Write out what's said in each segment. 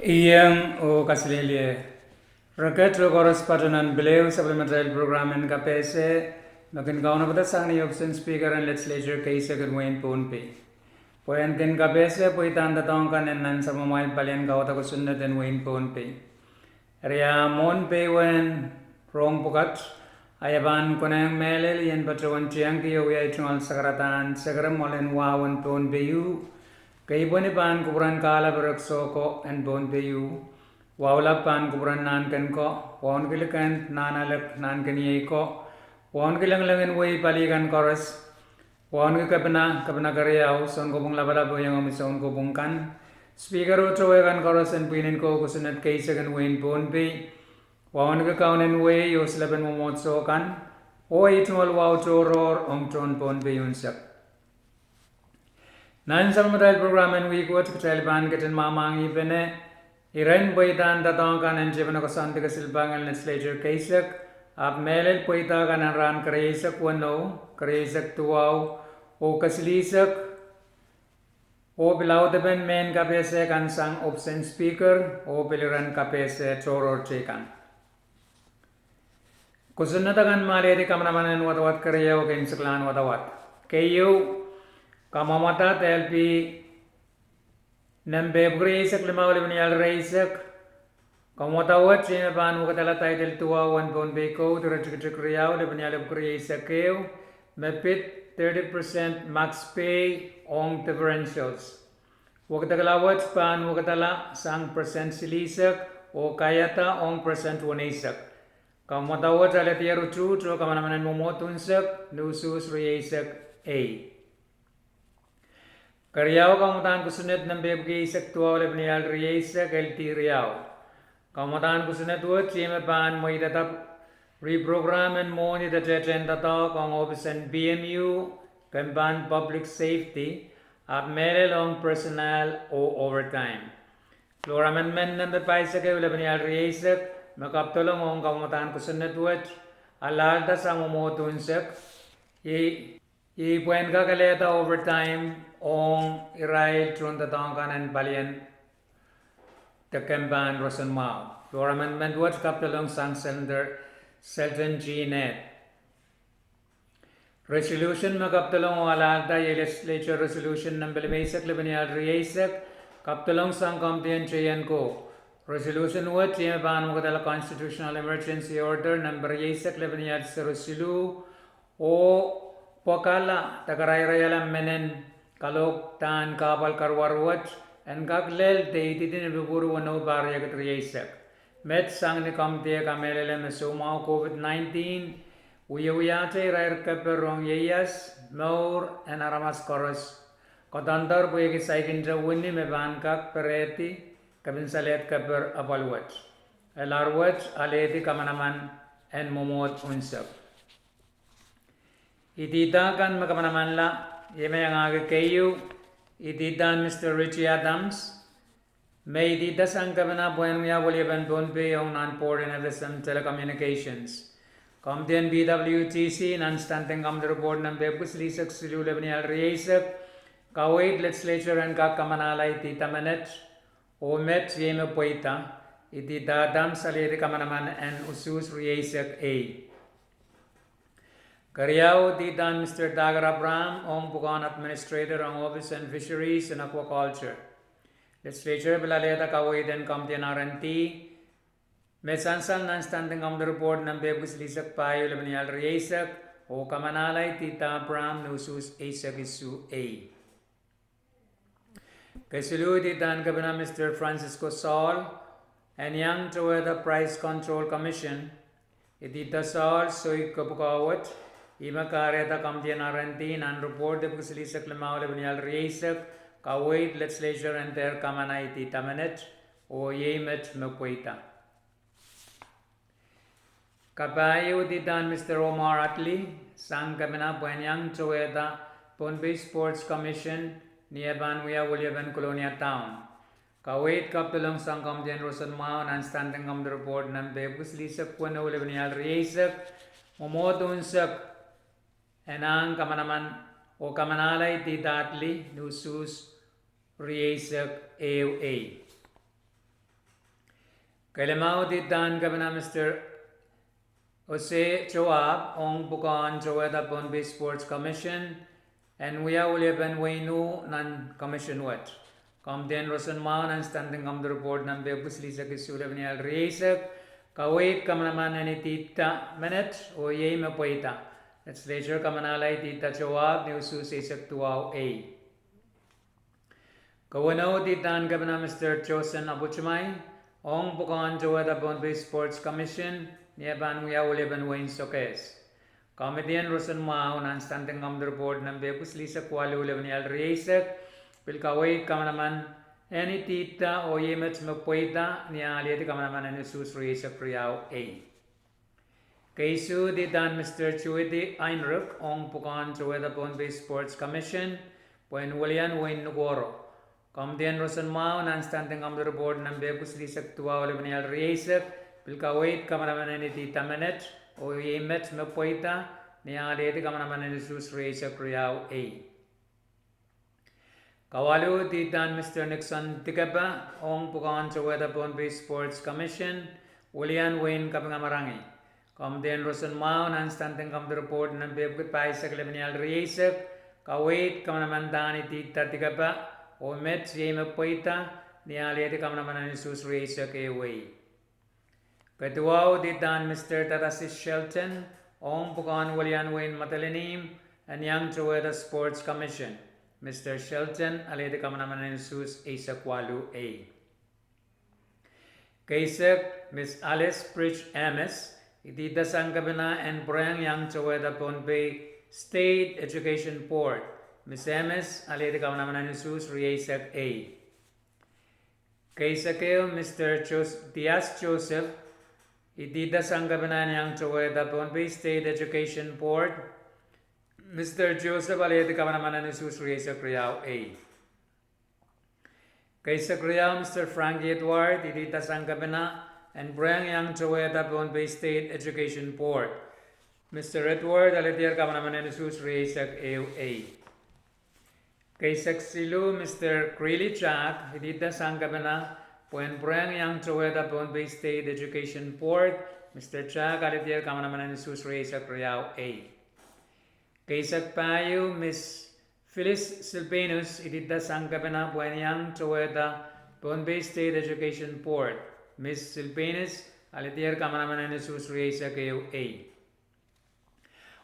Iyang o kasilili raket koros patanan beliau supplementary program en KPS makin kauna pada sang ni option speaker and legislature case agar main pun pe poin ken KPS poi tanda tong kan en nan sama main palian kau tak sunna den main pun pe ria mon pe wen rong pukat ayaban konang melel yen patron tiang ki yo ya chungal sakaratan sagaram molen wawan pun pe yu kay boni pan kuburan kala berak soko and bon peyu wawla pan kuburan nan kan ko won gilikan nan alak nan kan ye ko won gilang langen way palikan koras won gi kapna karyaw son ko bung labala bo yang ami son ko bung kan speaker o trowe kan koras and pinin ko kusunat kay sagan wain bon pe won gi kaunen way yo slaben mo mot so kan o itmol waw toror ong tron bon pe yunsak Nan Salmadal program and we go to Taliban get in Mamangi Bene, Iran Boitan Tatonkan and Jibana Santika Silbang and Legislature Kaisak, Ab Melel Poitakan and Ran Karesak Wano, Karesak Tuau, O Kasilisak, O Bilau the Ben Main Kapesek and Sang Option Speaker, O Biliran Kapese Choror Chekan. Kusunatakan Maledi Kamanaman and what Kareo Kinsaklan Watawat. Kayu Kamamata telpi nembe breisak limawali bnial reisak kamata wat china ban wakatala title tuwa wan bon beko turachik riyaw le bnial breisak keu mepit 30% max pay on differentials wakatala wat pan wakatala sang percent silisak o kayata on percent wanisak kamata wat alatiyaru tru kamanaman momotunsak nusus reisak a Karyaw kamutan kusunat ng bebgi sektual lebnial riesa kelti riyaw. Kamutan kusunat wot sima pan mo itatap reprogram and mo ni datechen tato kong office and BMU kampan public safety at melelong personnel o overtime. Floor amendment ng paisa ke lebnial riesa makaptulong ong kamutan kusunat wot alalta sa mumotunsak i ka kaleta overtime Ong Irail Truntatongkan and Balian the Kamban Rosan Mao. Floor amendment was Kaptalong Sang Sender Selton G. Net. Resolution Makaptalong Alalta Legislature Resolution number Mesak Libanial Riesak Kaptalong Sang Comtian Chayan Ko. Resolution was Chimaban Mukatala Constitutional Emergency Order number Yesak Libanial Sarosilu O Pokala Takarayrayalam Menen Kalok tan kapal karwarwat and gaglel de itidin biburu wano barya katriyesak. Met sang ni kamte kamelele mesumao COVID-19 uyawiyate rair kaperong yeyas maur and aramas koros. Kotantar buye ki saikinja wini me bankak pereti kabinsalet kaper apalwat. Elarwat aleti kamanaman and momot unsak. Itita kan makamanaman la Yemayanga Kayu, Ididan Mr. Richie Adams, May Dida Sankabana Buenmia William Bonpe on non-port and FSM telecommunications. Comden BWTC, non-standing come the report number Buslisak Silu Lebanial Riesak, Kawait Legislature and Kakamanala Tita Manet, Omet Yema Poita, Idida Dam Saliri Kamanaman and Usus Riesak A. Karyaw Didan Mr. Dagar Abram, Ong Bukan Administrator on Office and Fisheries and Aquaculture. Legislature Bilaleta Kawait and Comtian RNT. Mesansal non-standing on the report number Buslisak Payo Lebanial Riesak, O Kamanalay Tita Abram Nusus Asagisu A. Kasulu Didan Kabina Mr. Francisco Saul and Young toward the Price Control Commission. Idita Saul Soy Kapukawat. Ima kareta kamtian RNT nan report de Buslisak Lamau Lebanial Riesak, Kawait Legislature and their Kamanaiti Tamanet, O Yemet Mepuita. Kapayo Didan Mr. Omar Atli, Sang Kamina Buanyang Choeda, Ponbay Sports Commission, Niaban Wia William Colonia Town. Kawait Kaptulong Sang Kamtian Rosan Mao, and standing on the report Nambe Buslisak Puano Lebanial Riesak, Momodunsak. Enang kamanaman o kamanalay titatli nusus riesak AOA. Kailamau titan kabana Mr. Jose Joab Ong Bukan Joeda Bonbe Sports Commission and we are uliban wainu nan commission wat. Kamden Rosan Mau nan standing kam report nan bebusli sa kisulabni al reisek kawait kamanaman ani tita minute o ye mapoita. Legislature kamanalay tita Joab ni usus isak tuaw A. Kawanaw titan kabana Mr. Chosen Abuchumay Ong Bukan Joeda Bonbe Sports Commission Niaban we are uliban wain sokes. Comedian Rosan Mau nan standing kam report nan bebusli sa kwalu ulabni al reisek Pilkawait kamanaman any tita o yemet mapoita ni aliati kamanaman ani susri sa priyaw A. Kaisu di dan Mr. Chuidi Einruk Ong Pukan Chueda Bonbe Sports Commission Puen William Wayne Nugoro. Comedian Rosan Mau nan standing kam report nan bebusli sa tuwa ulabni al reisek Pilkawait kamanaman ani tita menet o yemet mapoita ni aliati kamanaman ani susri sa priyaw A. Kawalu titan Mr. Nixon Tikapa Ong Pukan Chueda Bonbe Sports Commission William Wayne Kapangamarangi. Kamden Rosan Mau nan standing kam report nan bebukit pai sa kalabnial reisek kawait kamanamandani tita Tikapa o met yema poita ni aliati kamanaman sus reisek away. Katuaw titan Mr. Tatasis Shelton Ong Pukan William Wayne Matalinim and Young Chueda Sports Commission. Mr. Shelton, alede kamanaman sus Isakwalu A. Kaisak, Miss Alice Pritch Ames, Itita Sangkabina and Brian Young Chueda Bonbe State Education Board. Miss Ames, alede kamanaman sus Riesak A. Kaisakeo, Mr. Diaz Joseph, Itita Sangkabina and Young Chueda Bonbe State Education Board. Mr. Joseph Aleti Kamanaman sus Reza Kriyaw A. Kaisa Kriyaw, Mr. Frankie Edward, Idita Sangkabina, and Brian Young Chueda Bonbe State Education Board. Mr. Edward Aleti Kamanaman sus Reza A. Kaisa Silu, Mr. Krilly Jack, Idita Sangkabina, and Brian Young Chueda Bonbe State Education Board. Mr. Jack Aleti Kamanaman sus Reza Kriyaw A. Kaisak Payo, Miss Phyllis Silvanus, Idita Sangkabina, Buenyang Chueda Bonbe State Education Board. Miss Silvanus, Alitier Kamanaman sus Reza A.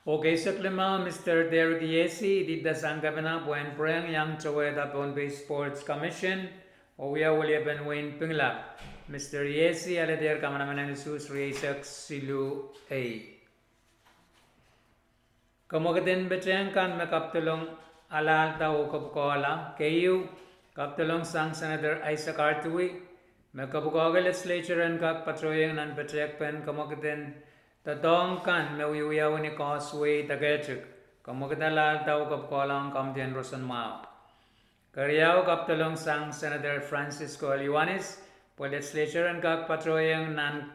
O Kaisak Lima, Mr. Derek Yesi, Idita Sangkabina, Buenyang Chueda Bonbe Sports Commission. O Wia William Wayne Pingla. Mr. Yesi, Alitier Kamanaman sus Reza Silu A. Kamukatin beteng kan makaptulong alal tao kapkola kayu kaptulong sang Senator Isaac Artui makabukaga legislature and kap patroyang nan betrek pen kamukatin tatong kan mawiwiyaw ni causeway tagachik kamukatin alal tao kapkola ang kamtian Rosan Mau karyaw kaptulong sang Senator Francisco Aliwanes po legislature and kap patroyang nan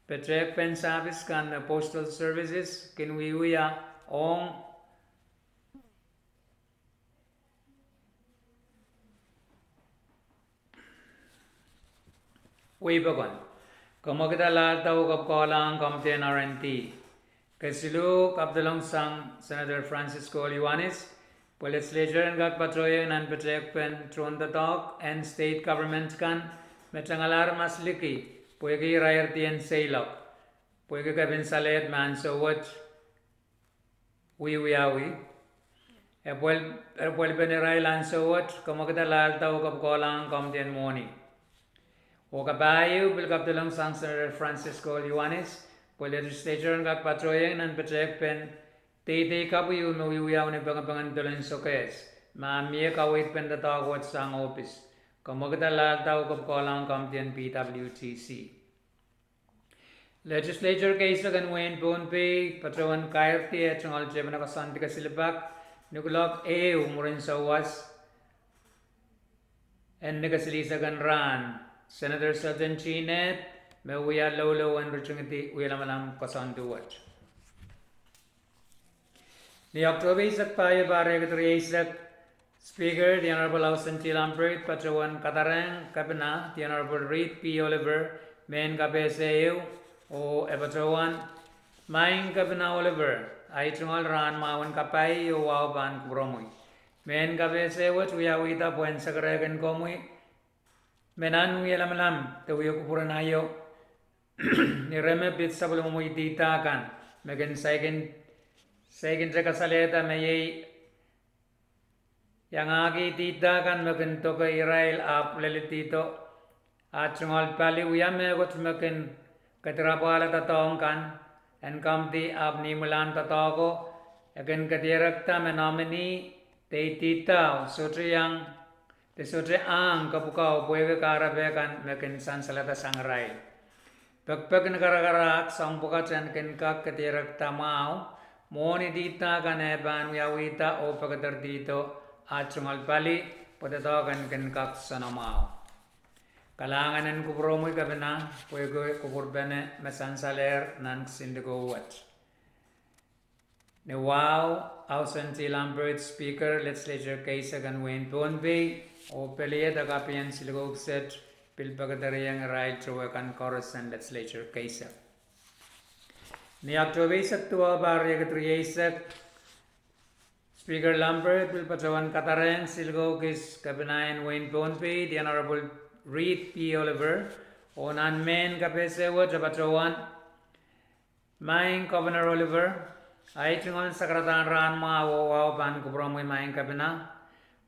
betrek pen service kan postal services kinwiwiya Ong Wibagon Kamakita Latao Kapkolang Kamten RNT Kasilu Kapdalong Sang Senator Francisco Liwanis Legislature and Gak Patroyan and Patekpen Trontatok and State Government Kan Metangalar Masliki Puegi Rayarti and Sailok Puegi Kabin Salet Mansowat Wiwiawi Epwel Benerai Lansowat Kamakita Latao Kapkolang Kamten Moni Okabayo Bilkapdalong Sang Senator Francisco Liwanis Legislature and Gak Patroyan and Patekpen Tete kapuyo no yuyaw ni bangabangan dolan sokes. Maamye kawit pendatawat sang office. Kamagda lagtaw kapkolang kamtian PWTC. Legislature case agan Wayne Bonpe, Patroan Kairti at Changal Jebana Kasantika Silibak, Nukulok A. Umurin Sawas, and Nikasilisa Ganran, Senator Sultan Chinet, Mewia Lolo and Richungiti Wilamalam Kasanduat. The October Isak Payo Baregatory Isak Speaker, the Honorable House and Lambert, Patrawan Katarang, Kabina, the Honorable Reed P. Oliver, men kapeseu o ebatawan main kapena Oliver ay tungal ran mawan kapai o wow ban kubromui men kapeseu tuya wita puen sagregen komui menan yelamalam tuyo kupuran ayo ni reme bit sabulum mo itita kan megen second rekasaleta meyei yang agi tita kan megen toke Israel ap lelitito at sungal pali uyame got megen katrapala tatong kan en kamti ap ni mulan tatogo again katirakta menomini te tita sotri yang te sotri ang kapukau puege karabe kan megen sansalata sangrai pek negara-negara sang pukat ken kak katirakta mau moni tita kan eban yawita o pagatar dito at sungal pali patatagan ken kak sanamao kalanganan kubromoy kabena puego kuburbene mesansaler nan sindegowat ne wow ausanti Lambert speaker legislature kaisagan Wayne Bonbay o peliye dagapian silgogset pilpagadariang right trowakan chorus and legislature kaisa ni October satwa barya katriyesak Speaker Lambert pilpatawan katareng silgogis kabenayan Wayne Bonbay the Honorable Reed P. Oliver onan men kapesewa jabatawan maing Governor Oliver ay tungon sakratan ran maawaw ban kubromoy maing kabena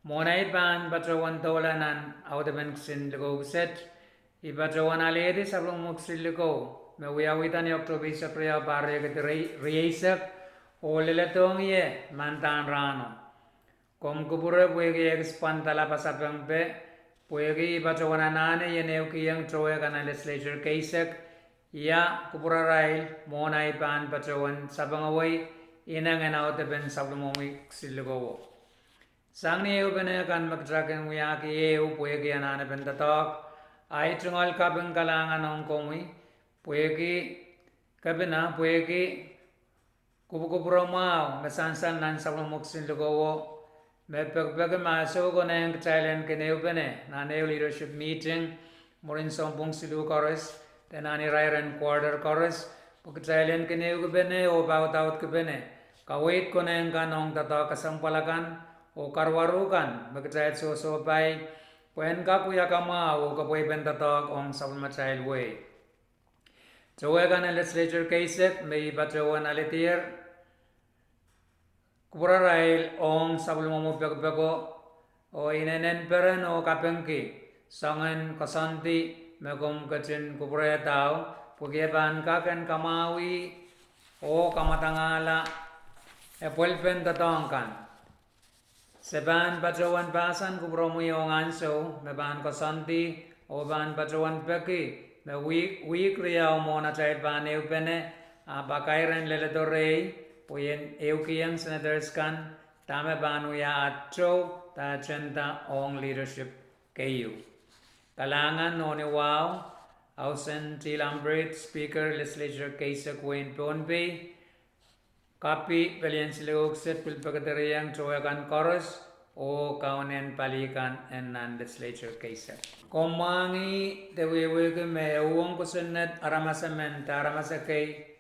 monay ban batawan tolanan awdaben sinligogset ibatawan aledi sablong muksiligo mewiawitan ni October sa priya barya katriyesak o liletong ye mantan rano kom kubure puegi expantala pasapang pe puegi bacawananane yeneu kiyang troe kana legislature kaisak ya kubura rail monai pan bacawan sabangaway inang enaw teben sablumomi silugo sangni eu bene kan magtraken uyaki eu puegi anane ben tatok ay tungal kabeng kalangan ong komi puegi kabena puegi kubukuburo mau mesansan nan sablumok silugo Mepek maso ko na yung Thailand kineo bene na leadership meeting morin sompong silu chorus tenani rairan quarter chorus pag Thailand kineo ko bene o baut out ko bene kawait ko na yung kanong tato kasampalakan o karwarukan magkatayat so bay puen ka kuya kama o kapoy bentatok ong sabulma child way Jowe ka na legislature kaset may batrawan alitir Kubura rail ong sabulmo pego o inenen peren o kapengki sangan kasanti megom kacin kubura tau pugeban kaken kamawi o kamatangala epulpen tatongkan seban bacawan basan kubura mo yung anso meban kasanti o ban bacawan peki me week riyaw mo na chait ban eupene bakairan leledorei puyen eukiyang senators kan tame banu ya atro ta chenta ong leadership kayu kalangan noni wow ausen Lambert speaker legislature kaisa Wayne Bonbay kapi pelian silogset pilpagatariang troyakan chorus o kaunen palikan enan legislature kaisa komangi dewewe ke me uong kusunet aramasamen taramasakay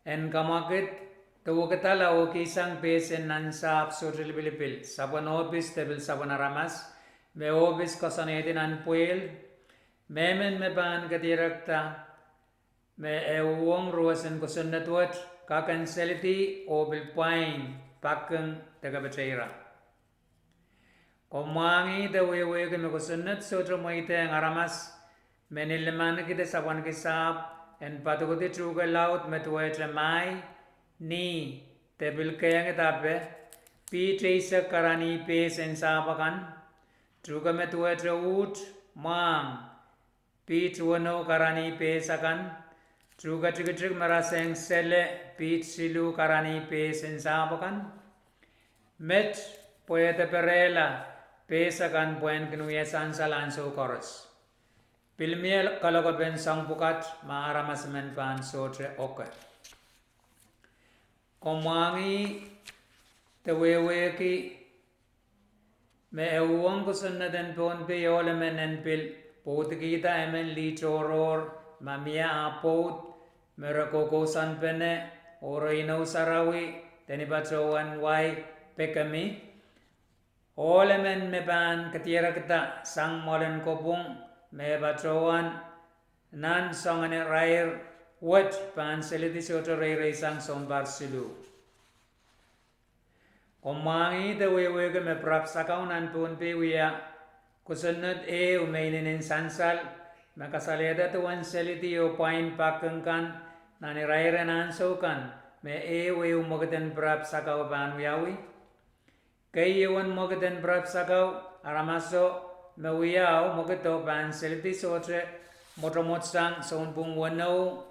en kamakit Tuwo katala o kisang pesen nan sa social bilipil. Sabon office table sabon aramas. Me office kasanete nan puel. Memen me ban katirakta. Me ewong ruwasan kusunatwat. Kakanseliti o bilpain. Pakang tagabatayra. Kumangi dawewe ke me kusunat. Sotro mo ite ang aramas. Meniliman kita sabon kisap. En patukuti truga laut me tuwe tramay. Ni tebil kayang etape pi tracer karani pe sensapakan truga me tuwe traut mang pi tuwano karani pe sakan truga trigitrig maraseng sele pi silu karani pe sensapakan met poeta perela pe sakan puen kinuye sansalan so chorus pilmiel kalokaben sangpukat maaramasmen pan sotre oke Komangi tewewe ki me ewang kusunna den pon pe yole men en pil pot kita emen li choror mamia apot merakoko sanpene oroino sarawi tenibatrowan wai pekami olemen meban ketira kita sang molen kopung me batrowan nan songane rair wat pan seliti soto rei sang son barsilu komangi de wewe me prap sakaw nan pun pe wiya kusunod umainin sansal makasaleda tuwan seliti o pain pakengkan nani raire nan sokan me we umagaten prap sakaw ban wiyawi kay iwan magaten prap sakaw aramaso me wiyaw magato ban seliti sotre motomot sang son pung wano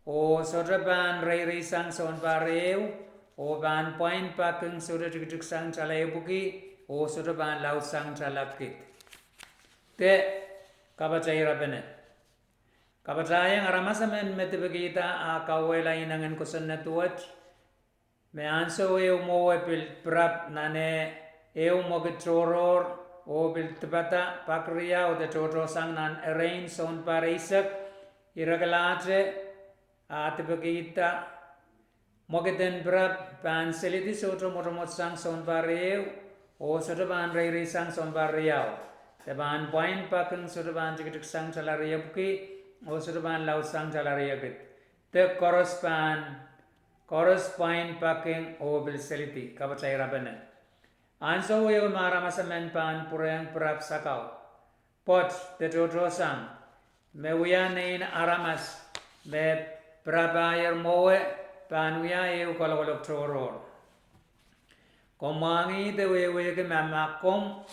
o sotre ban raire sang son pareu o ban pain pakeng sotre tik sang chalay buki o sotre ban laut sang chalakit te kabacayra bene kabacayang aramasamen metibagita a kawela inangan kusan tuwat me anso mowe pil prap nane mogitroror o bil tibata pakriya o de toto sang nan arrange son parisak iragalate a tibagita mogiten prap pan seliti soto motomot sang son pareu o soto ban rairi sang son pareu Taban point pakeng sudaban jikitik sang chalariya buki o sudaban lau sang chalariya bit. The correspond pakeng o bil seliti kabacay rabene. Anso yo maramasamen pan purang prap sakaw. Pot the toto sang. Me wiya nain aramas me prabayar mowe pan wiya yo kalakolok toror. Komangi the we ke mamakom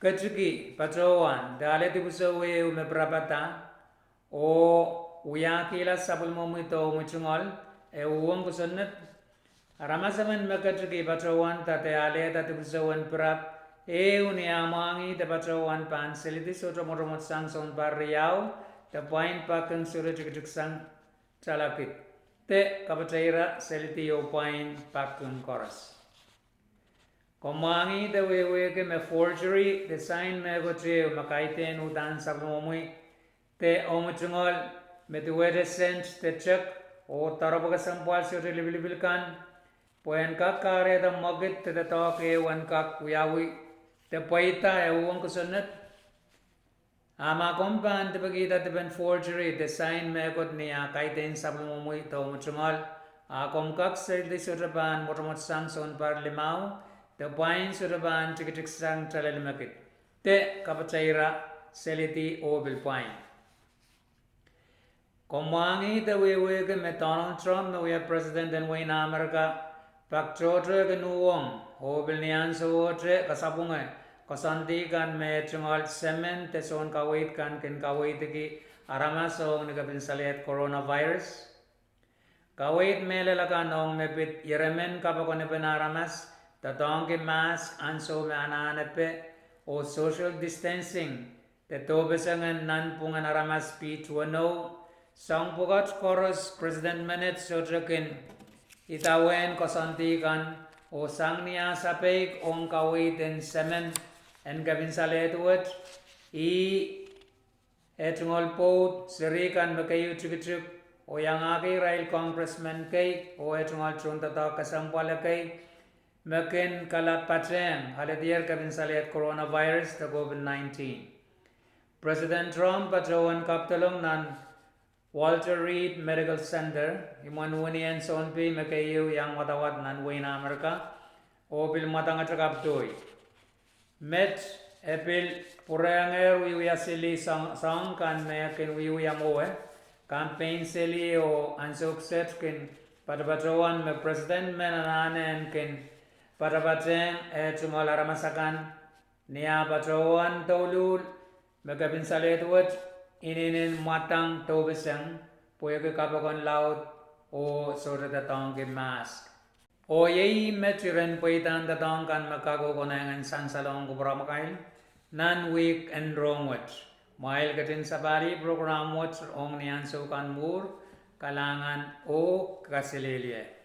Kaciki patrowan dale tibuso we me prapata o uyakila sabul momito muchungol uwang kusunat aramasaman me kaciki patrowan tate ale tate busowan prap uniamangi te patrowan pan seliti soto motomot sang son parriyaw te point pakeng sura chikitik sang chalakit te kapatayra seliti yo point pakeng koras Komangi the we ke me forgery design me gotre makaiten udan sabmomui te omuchungol me tuwede sent te check o tarabaga sampal se libilkan poen ka kare da magit te talk wan ka kuyawi te paita uwang kusunat ama kompan te bagita te ben forgery design me got niya kaiten sabmomui to omuchungol a komkak se de sotaban motomot sang son par limau The point suraban chikitik sang tralalimakit. Te kapachayra seliti obil point. Komangi the we ke me Donald Trump me we president and we na America pakchotre ke nuwong obil niyan sotre kasabunga kasanti kan me chungal semen te son kawait kan ken kawait ki aramasong ni kapin salet coronavirus. Kawait mele laka nong me bit yeremen kapakone penaramas Tatong ke mask anso me ananepe o social distancing te tobesangan nan pungan aramas P2 sang pugat chorus president minute sotrakin itawen kosantikan o sang niya sapek ong kawit en semen en gabin saletuat etungol pot serikan makayu chikchuk o yang agi rail congressman kay o etungol chuntata kasampala kay Makin kala patren haladier kabin salet coronavirus the COVID-19. President Trump patrowan kaptalong nan Walter Reed Medical Center imanwani en sonpi makayu yang watawat nan wayna Amerika o bil matanga chakaptoy. Met epil puranger wiya sili sang kan makin wiya moe campaign sili o ansok set kin patrawan me president menanen kin Parabateng tumola ramasakan niya patrowan tolul magabin saletwat ininin matang tobesang puwege kapakon laut o sora datong ke mask o yei metiren puitan datong kan makago konangan sansalong kubramakai nan week and wrong watch mail katin sabari program watch ong niyan so kan mur kalangan o kasililye